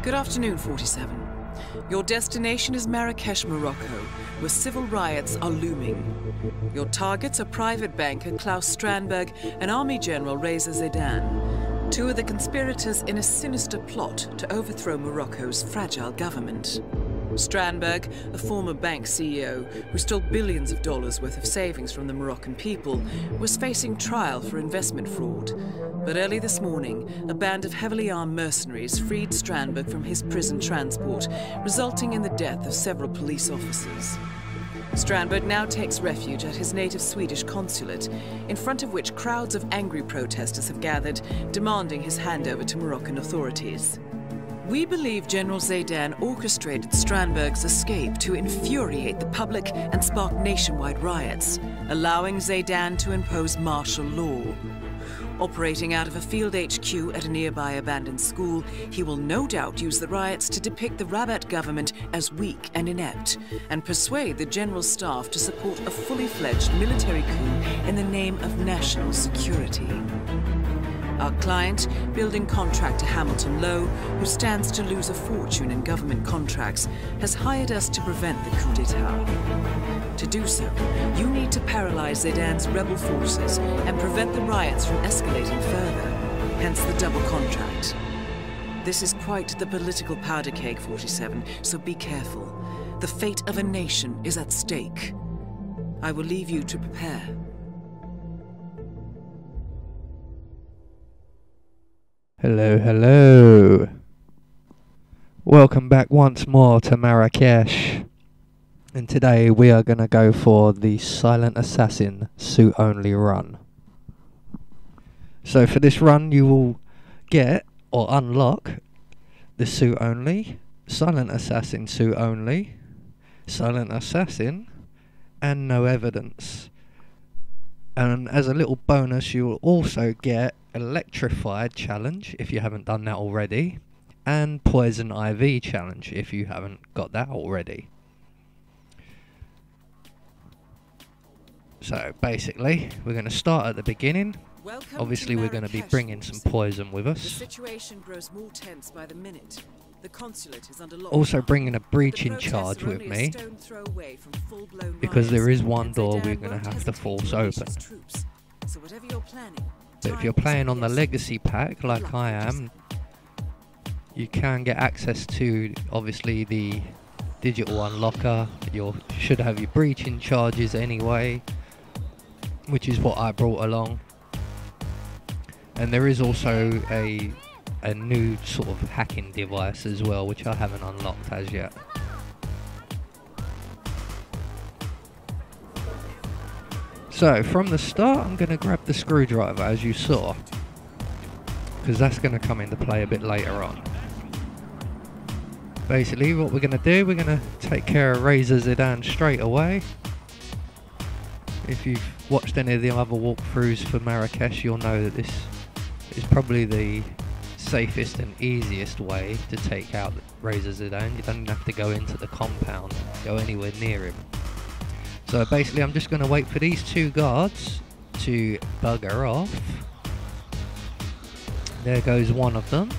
Good afternoon, 47. Your destination is Marrakesh, Morocco, where civil riots are looming. Your targets are private banker Klaus Strandberg and Army General Reza Zaidan, two of the conspirators in a sinister plot to overthrow Morocco's fragile government. Strandberg, a former bank CEO who stole billions of dollars worth of savings from the Moroccan people, was facing trial for investment fraud. But early this morning, a band of heavily armed mercenaries freed Strandberg from his prison transport, resulting in the death of several police officers. Strandberg now takes refuge at his native Swedish consulate, in front of which crowds of angry protesters have gathered, demanding his handover to Moroccan authorities. We believe General Zaidan orchestrated Strandberg's escape to infuriate the public and spark nationwide riots, allowing Zaidan to impose martial law. Operating out of a field HQ at a nearby abandoned school, he will no doubt use the riots to depict the Rabat government as weak and inept, and persuade the general staff to support a fully fledged military coup in the name of national security. Our client, building contractor Hamilton Lowe, who stands to lose a fortune in government contracts, has hired us to prevent the coup d'etat. To do so, you need to paralyze Zaidan's rebel forces and prevent the riots from escalating further, hence the double contract. This is quite the political powder keg, 47, so be careful. The fate of a nation is at stake. I will leave you to prepare. Hello, hello. Welcome back once more to Marrakesh. And today we are going to go for the Silent Assassin suit only run. So for this run you will get or unlock the suit only, Silent Assassin suit only, Silent Assassin, and no evidence. And as a little bonus you will also get Electri-fried challenge if you haven't done that already, and Poison IV challenge if you haven't got that already. So basically we're going to start at the beginning. Welcome. Obviously we're going to be bringing some poison with us. The situation grows more tense by the minute. The consulate is under lockdown. Also bringing a breaching charge with me, because there is one door we're going to have to force open. So whatever you're planning, but if you're playing on the legacy pack like I am, you can get access to obviously the digital unlocker. You should have your breaching charges anyway, which is what I brought along. And there is also a new sort of hacking device as well, which I haven't unlocked as yet. So from the start I'm going to grab the screwdriver, as you saw, because that's going to come into play a bit later on. Basically what we're going to do, we're going to take care of Reza Zaidan straight away. If you've watched any of the other walkthroughs for Marrakesh, you'll know that this is probably the safest and easiest way to take out Reza Zaidan. You don't have to go into the compound, go anywhere near him. So basically I'm just going to wait for these two guards to bugger off. There goes one of them.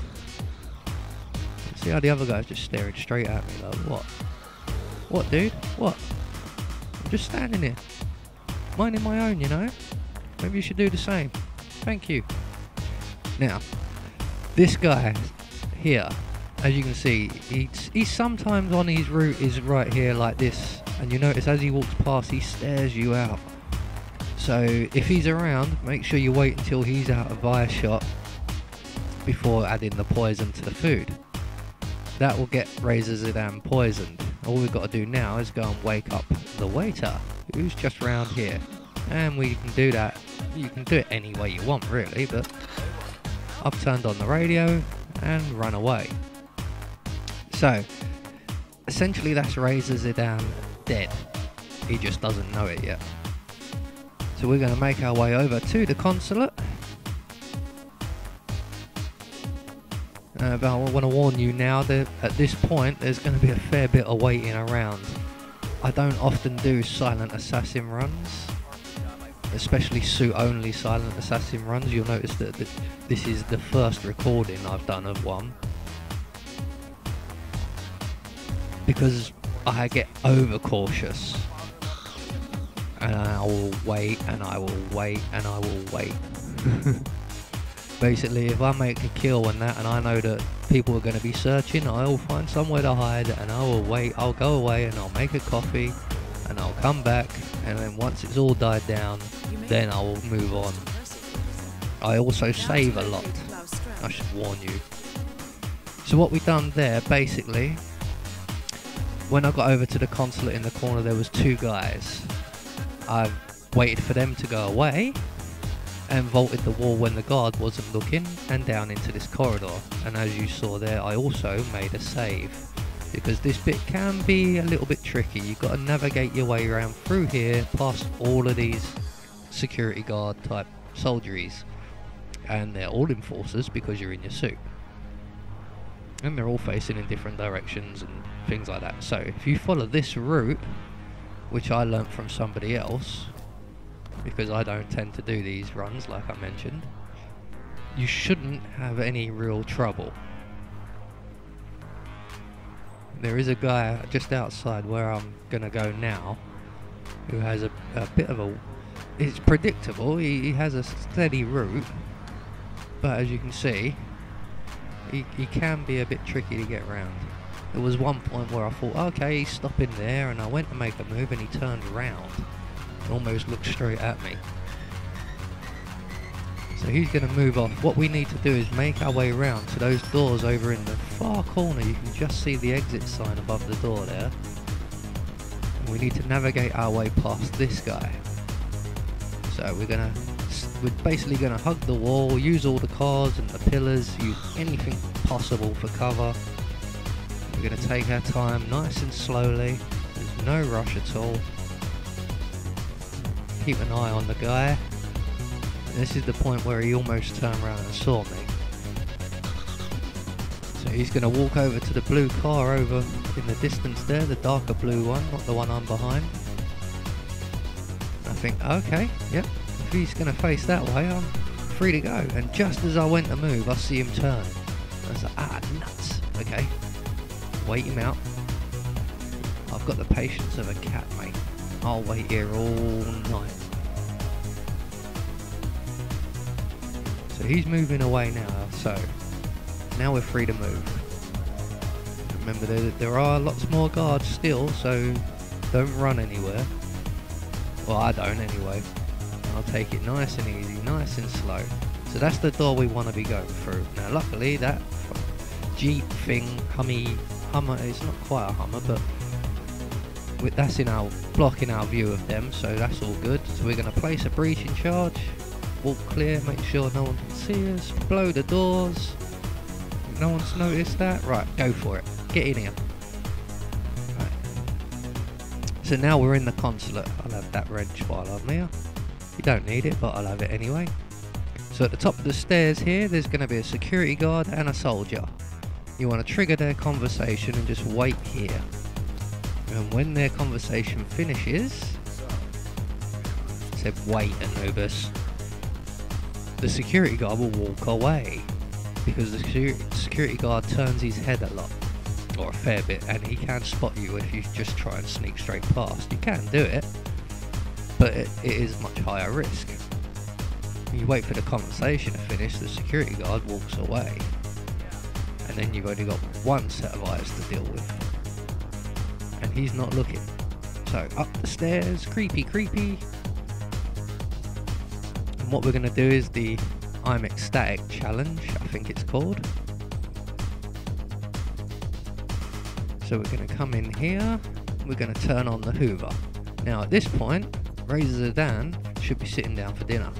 See how the other guy's just staring straight at me like, what? What, dude? What? I'm just standing here, minding my own, you know? Maybe you should do the same. Thank you. Now, this guy here, as you can see, he's sometimes on his route is right here like this. And you notice as he walks past, he stares you out. So if he's around, make sure you wait until he's out of earshot before adding the poison to the food. That will get Reza Zaidan poisoned. All we've got to do now is go and wake up the waiter, who's just round here. And we can do that. You can do it any way you want, really, but I've turned on the radio and run away. So essentially that's Reza Zaidan dead. He just doesn't know it yet. So we're going to make our way over to the consulate. But I want to warn you now that at this point there's going to be a fair bit of waiting around. I don't often do silent assassin runs, especially suit only silent assassin runs. You'll notice that this is the first recording I've done of one. because I get overcautious. And I will wait, and I will wait, and I will wait. Basically, if I make a kill and that, and I know that people are going to be searching, I'll find somewhere to hide, and I will wait. I'll go away, and I'll make a coffee, and I'll come back, and then once it's all died down, then I will move on. I also save a lot, I should warn you. So what we done there, basically, when I got over to the consulate in the corner, there was 2 guys. I waited for them to go away, and vaulted the wall when the guard wasn't looking, and down into this corridor. And as you saw there, I also made a save, because this bit can be a little bit tricky. You've got to navigate your way around through here, past all of these security guard type soldieries, and they're all enforcers because you're in your suit, and they're all facing in different directions and things like that. So if you follow this route, which I learnt from somebody else, because I don't tend to do these runs like I mentioned, you shouldn't have any real trouble. There is a guy just outside where I'm gonna go now who has a bit of a... It's predictable, he has a steady route, but as you can see, he can be a bit tricky to get around. There was one point where I thought, okay, he's stopping there, and I went to make a move and he turned around. Almost looked straight at me. So he's going to move off. What we need to do is make our way around to those doors over in the far corner. You can just see the exit sign above the door there. And we need to navigate our way past this guy. So we're basically going to hug the wall, use all the cars and the pillars, use anything possible for cover. We're going to take our time nice and slowly. There's no rush at all. Keep an eye on the guy. This is the point where he almost turned around and saw me. So he's going to walk over to the blue car over in the distance there, the darker blue one, not the one I'm behind. I think, okay, yep, if he's going to face that way, I'm free to go. And just as I went to move, I see him turn. I was like, ah, nuts. Okay, wait him out. I've got the patience of a cat, mate. I'll wait here all night. So he's moving away now, so now we're free to move. Remember, there are lots more guards still, so don't run anywhere. Well, I don't anyway. I'll take it nice and easy, nice and slow. So that's the door we want to be going through. Now luckily that Jeep thing, Hummer, it's not quite a Hummer, but that's blocking our view of them, so that's all good. So we're going to place a breaching charge, walk clear, make sure no one can see us, blow the doors. No one's noticed that? Right, go for it. Get in here. Right. So now we're in the consulate. I'll have that wrench while I'm here. You don't need it, but I'll have it anyway. So at the top of the stairs here, there's going to be a security guard and a soldier. You want to trigger their conversation and just wait here. And when their conversation finishes, said wait, Anubis, the security guard will walk away, because the security guard turns his head a lot, or a fair bit, and he can spot you if you just try and sneak straight past. You can do it, but it is much higher risk. You wait for the conversation to finish, the security guard walks away, and then you've only got one set of eyes to deal with. And he's not looking. So up the stairs, creepy. And what we're going to do is the I'm Ecstatic challenge, I think it's called. So we're going to come in here, we're going to turn on the Hoover. Now at this point, Razor Zidane should be sitting down for dinner.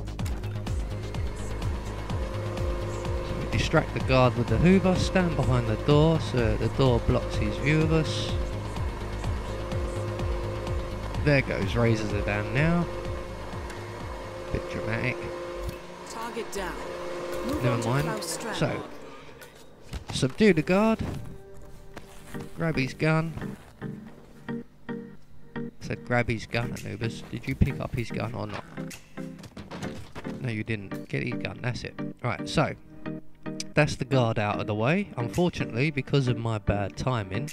So we distract the guard with the Hoover, stand behind the door so the door blocks his view of us. There goes Razor Zidane now. Bit dramatic. Target down. Never mind. So, subdue the guard. Grab his gun. Said grab his gun, Anubis. Did you pick up his gun or not? No, you didn't. Get his gun. That's it. Right, so that's the guard out of the way. Unfortunately, because of my bad timing,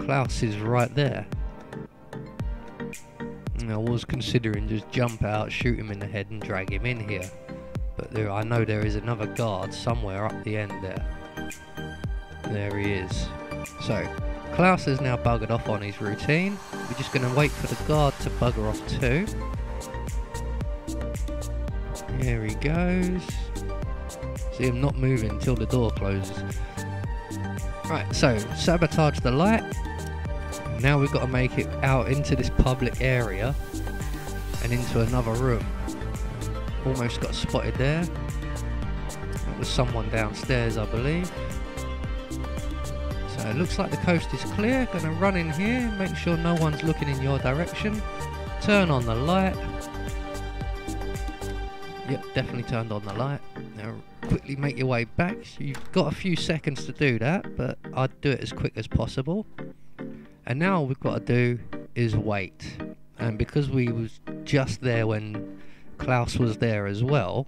Klaus is right there. And I was considering just jump out, shoot him in the head and drag him in here. But I know there is another guard somewhere up the end there. There he is. So, Klaus has now buggered off on his routine. We're just going to wait for the guard to bugger off too. Here he goes. See him not moving until the door closes. Right, so sabotage the light. Now we've got to make it out into this public area and into another room. Almost got spotted there. That was someone downstairs, I believe. So it looks like the coast is clear. Gonna run in here, make sure no one's looking in your direction. Turn on the light. Yep, definitely turned on the light. Now quickly make your way back. So you've got a few seconds to do that, but I'd do it as quick as possible. And now all we've got to do is wait. And because we was just there when Klaus was there as well,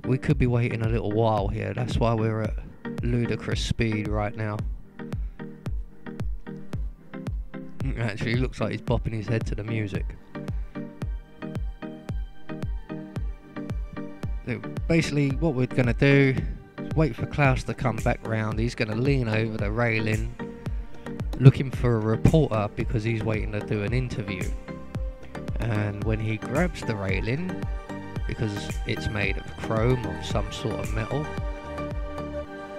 we could be waiting a little while here. That's why we're at ludicrous speed right now. Actually, looks like he's popping his head to the music. So basically, what we're going to do is wait for Klaus to come back round. He's going to lean over the railing, looking for a reporter because he's waiting to do an interview. And when he grabs the railing, because it's made of chrome or some sort of metal,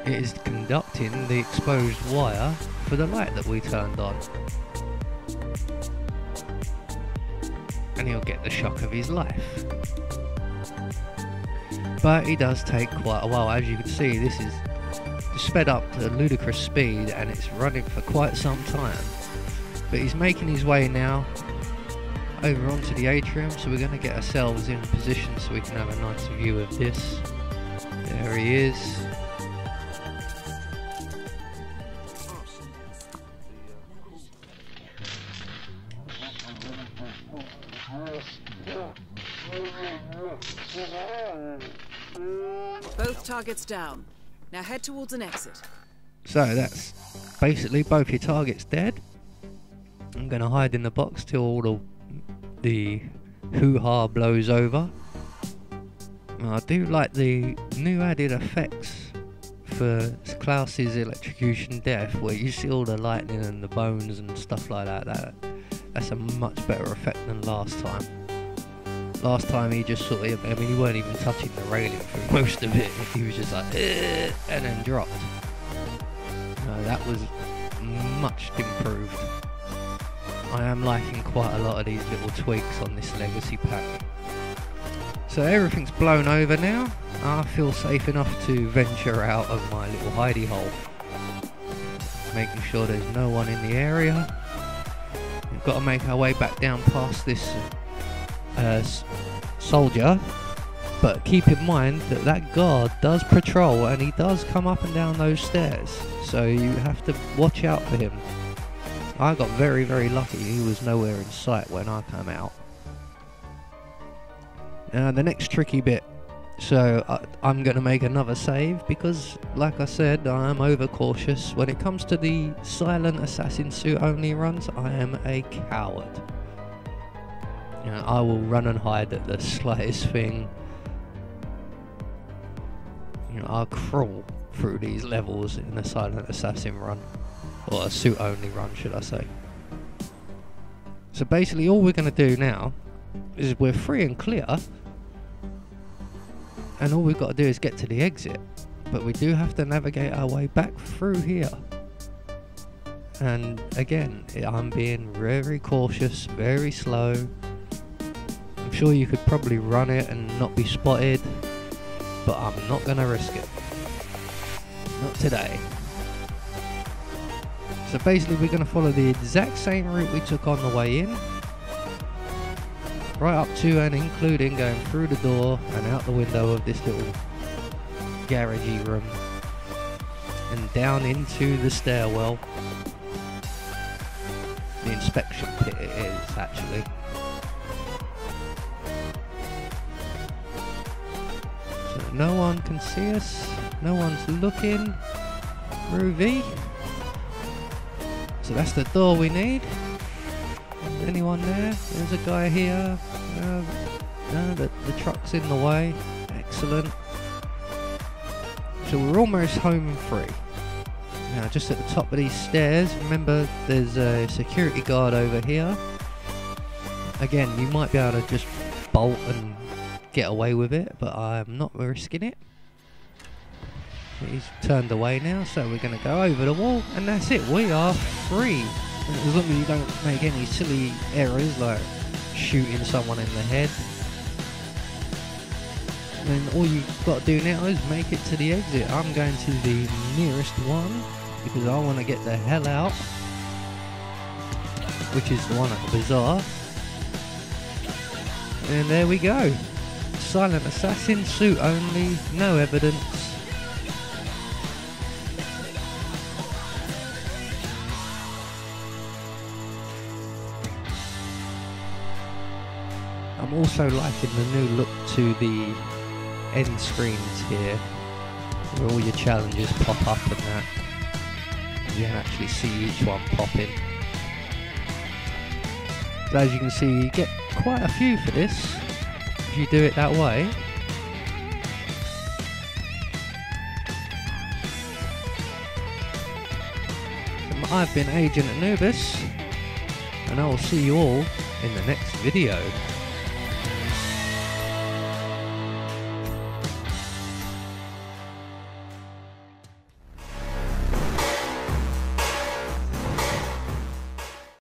it is conducting the exposed wire for the light that we turned on. And he'll get the shock of his life. But he does take quite a while. As you can see, this is sped up to ludicrous speed and it's running for quite some time. But he's making his way now over onto the atrium, so we're going to get ourselves in position so we can have a nice view of this. There he is. Both targets down. Now head towards an exit. So that's basically both your targets dead. I'm going to hide in the box till all the hoo-ha blows over. I do like the new added effects for Klaus's electrocution death, where you see all the lightning and the bones and stuff like that. That's a much better effect than last time. Last time he just sort of, I mean, he weren't even touching the railing for most of it. He was just like, and then dropped. No, that was much improved. I am liking quite a lot of these little tweaks on this legacy pack. So everything's blown over now. I feel safe enough to venture out of my little hidey hole. Making sure there's no one in the area. We've got to make our way back down past this soldier. But keep in mind that that guard does patrol and he does come up and down those stairs. So you have to watch out for him. I got very, very lucky. He was nowhere in sight when I came out. Now the next tricky bit. So I'm going to make another save because, like I said, I am overcautious. When it comes to the silent assassin suit only runs, I am a coward. You know, I will run and hide at the slightest thing. You know, I'll crawl through these levels in a silent assassin run. Or a suit only run, should I say. So basically all we're going to do now is we're free and clear. And all we've got to do is get to the exit. But we do have to navigate our way back through here. And again, I'm being very cautious, very slow. I'm sure you could probably run it and not be spotted. But I'm not going to risk it. Not today. So basically we're going to follow the exact same route we took on the way in. Right up to and including going through the door and out the window of this little garagey room. And down into the stairwell. The inspection pit it is actually. So no one can see us. No one's looking. Groovy. So that's the door we need. Anyone there? There's a guy here. No, the truck's in the way. Excellent. So we're almost home free. Now just at the top of these stairs, remember there's a security guard over here. Again, you might be able to just bolt and get away with it, but I'm not risking it. He's turned away now, so we're going to go over the wall, and that's it, we are free. As long as you don't make any silly errors like shooting someone in the head. And then all you've got to do now is make it to the exit. I'm going to the nearest one because I want to get the hell out, which is the one at the bazaar. And there we go. Silent assassin, suit only, no evidence. I'm also liking the new look to the end screens here, where all your challenges pop up and that. You can actually see each one popping. So as you can see, you get quite a few for this if you do it that way. I've been Agent Anubis, and I will see you all in the next video.